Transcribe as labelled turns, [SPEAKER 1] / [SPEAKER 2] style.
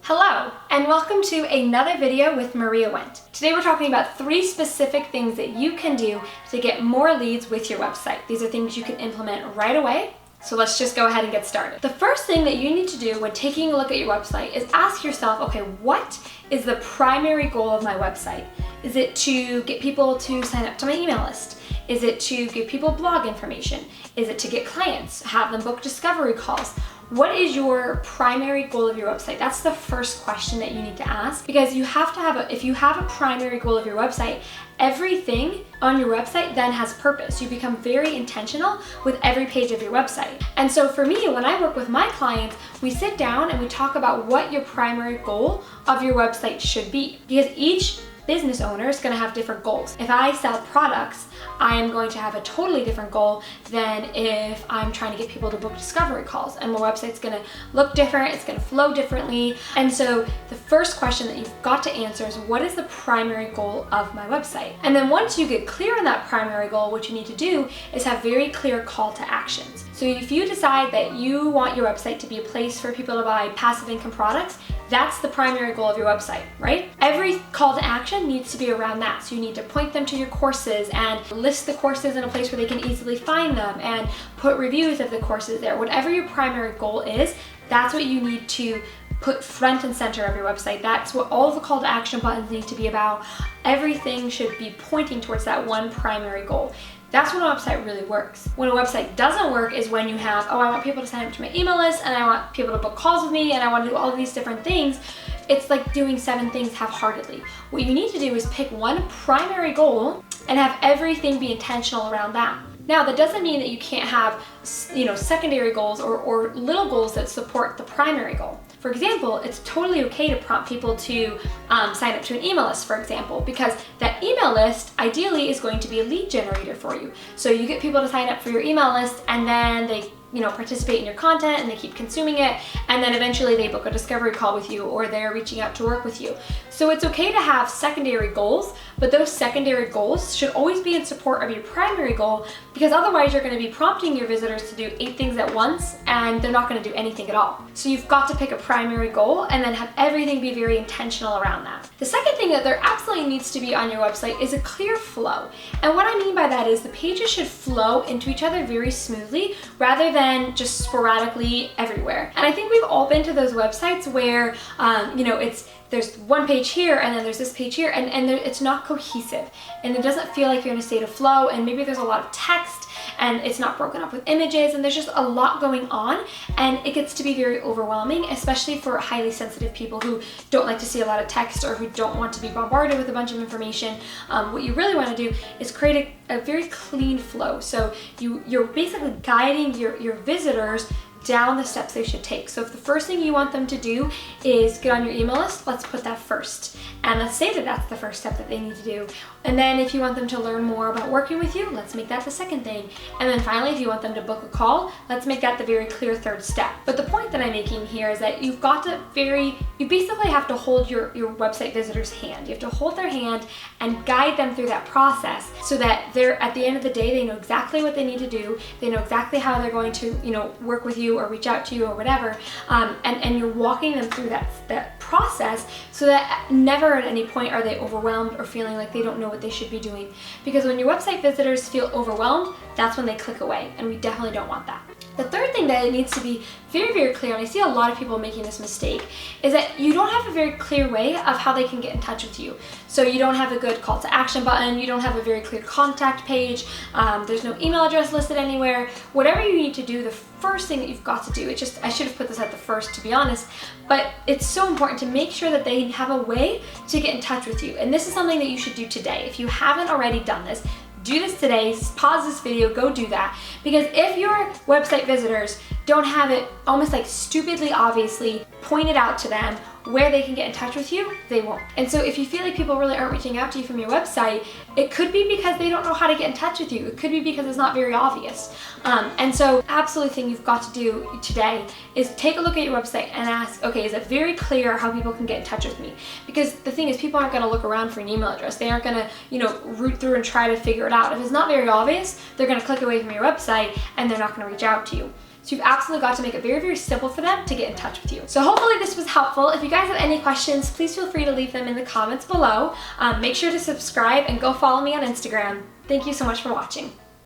[SPEAKER 1] Hello, and welcome to another video with Maria Wendt. Today we're talking about 3 specific things that you can do to get more leads with your website. These are things you can implement right away, so let's just go ahead and get started. The first thing that you need to do when taking a look at your website is ask yourself, okay, what is the primary goal of my website? Is it to get people to sign up to my email list? Is it to give people blog information? Is it to get clients, have them book discovery calls? What is your primary goal of your website? That's the first question that you need to ask, because you have to have if you have a primary goal of your website, everything on your website then has purpose. You become very intentional with every page of your website. And so for me, when I work with my clients, we sit down and we talk about what your primary goal of your website should be, because each business owner is going to have different goals. If I sell products, I am going to have a totally different goal than if I'm trying to get people to book discovery calls. And my website's going to look different, it's going to flow differently. And so the first question that you've got to answer is, what is the primary goal of my website? And then once you get clear on that primary goal, what you need to do is have very clear call to actions. So if you decide that you want your website to be a place for people to buy passive income products, that's the primary goal of your website, right? Every call to action needs to be around that. So you need to point them to your courses and list the courses in a place where they can easily find them and put reviews of the courses there. Whatever your primary goal is, that's what you need to put front and center of your website. That's what all the call to action buttons need to be about. Everything should be pointing towards that one primary goal. That's when a website really works. When a website doesn't work is when you have, oh, I want people to sign up to my email list, and I want people to book calls with me, and I want to do all of these different things. It's like doing 7 things half-heartedly. What you need to do is pick one primary goal and have everything be intentional around that. Now, that doesn't mean that you can't have, secondary goals or little goals that support the primary goal. For example, it's totally okay to prompt people to sign up to an email list, for example, because that email list ideally is going to be a lead generator for you. So you get people to sign up for your email list, and then they participate in your content and they keep consuming it, and then eventually they book a discovery call with you, or they're reaching out to work with you. So it's okay to have secondary goals, but those secondary goals should always be in support of your primary goal, because otherwise you're going to be prompting your visitors to do 8 things at once and they're not going to do anything at all. So you've got to pick a primary goal and then have everything be very intentional around that. The second thing that there absolutely needs to be on your website is a clear flow. And what I mean by that is the pages should flow into each other very smoothly rather than just sporadically everywhere. And I think we've all been to those websites where, there's one page here and then there's this page here, and it's not cohesive, and it doesn't feel like you're in a state of flow, and maybe there's a lot of text and it's not broken up with images, and there's just a lot going on, and it gets to be very overwhelming, especially for highly sensitive people who don't like to see a lot of text or who don't want to be bombarded with a bunch of information. What you really want to do is create a very clean flow. So you're basically guiding your visitors down the steps they should take. So if the first thing you want them to do is get on your email list, let's put that first. And let's say that that's the first step that they need to do. And then if you want them to learn more about working with you, let's make that the second thing. And then finally, if you want them to book a call, let's make that the very clear third step. But the point that I'm making here is that you basically have to hold your website visitor's hand. You have to hold their hand and guide them through that process so that they're, at the end of the day, they know exactly what they need to do. They know exactly how they're going to, work with you or reach out to you or whatever. And you're walking them through that process so that never at any point are they overwhelmed or feeling like they don't know what they should be doing. Because when your website visitors feel overwhelmed, that's when they click away, and we definitely don't want that. The third thing that it needs to be very, very clear, and I see a lot of people making this mistake, is that you don't have a very clear way of how they can get in touch with you. So you don't have a good call to action button, you don't have a very clear contact page, there's no email address listed anywhere. Whatever you need to do, the first thing that you've got to do, I should have put this at the first, to be honest, but it's so important to make sure that they have a way to get in touch with you. And this is something that you should do today. If you haven't already done this, do this today, pause this video, go do that. Because if your website visitors don't have it almost like stupidly obviously pointed out to them where they can get in touch with you, they won't. And so if you feel like people really aren't reaching out to you from your website, it could be because they don't know how to get in touch with you. It could be because it's not very obvious. And so absolute thing you've got to do today is take a look at your website and ask, okay, is it very clear how people can get in touch with me? Because the thing is, people aren't gonna look around for an email address. They aren't gonna, root through and try to figure it out. If it's not very obvious, they're gonna click away from your website and they're not gonna reach out to you. So you've absolutely got to make it very, very simple for them to get in touch with you. So hopefully this was helpful. If you guys have any questions, please feel free to leave them in the comments below. Make sure to subscribe and go follow me on Instagram. Thank you so much for watching.